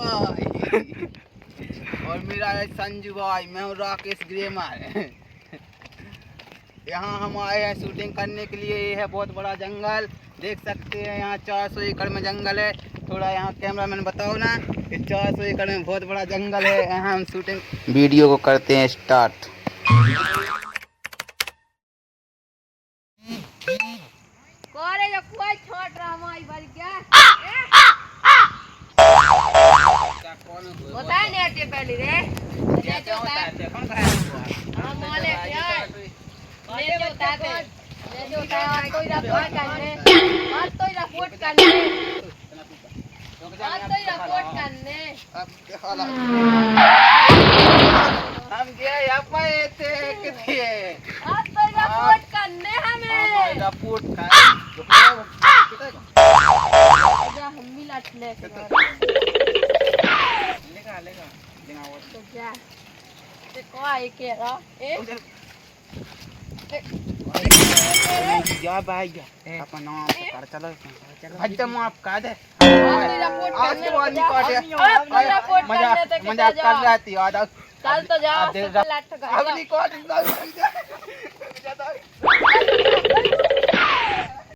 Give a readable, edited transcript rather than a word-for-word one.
भाई और मेरा है संजू भाई, मैं हूँ राकेश ग्रेमर। यहाँ हम आए हैं शूटिंग करने के लिए। ये है बहुत बड़ा जंगल, देख सकते हैं। यहाँ 400 एकड़ में जंगल है। थोड़ा यहाँ कैमरामैन बताओ ना, ये 400 एकड़ में बहुत बड़ा जंगल है। यहाँ हम शूटिंग वीडियो को करते हैं स्टार्ट। बताए नहीं आते पहले रे ये जो होता है कौन खाया हम माले यार ये जो होता है ये जो होता है कोई रिपोर्ट करने और तो रिपोर्ट करने और तो रिपोर्ट करने अब क्या हाल है? हम क्या यहाँ पे थे कितने और तो रिपोर्ट करने हमें रिपोर्ट का हम भी लटने लेगा वो तो क्या ते को आई के रो ए जा भाई जा अपना नाम कर चलो भज्जा माफ कर दे। आज के बाद नहीं काटे मजाक कर रही थी। आज चल तो जा लट अब नहीं काट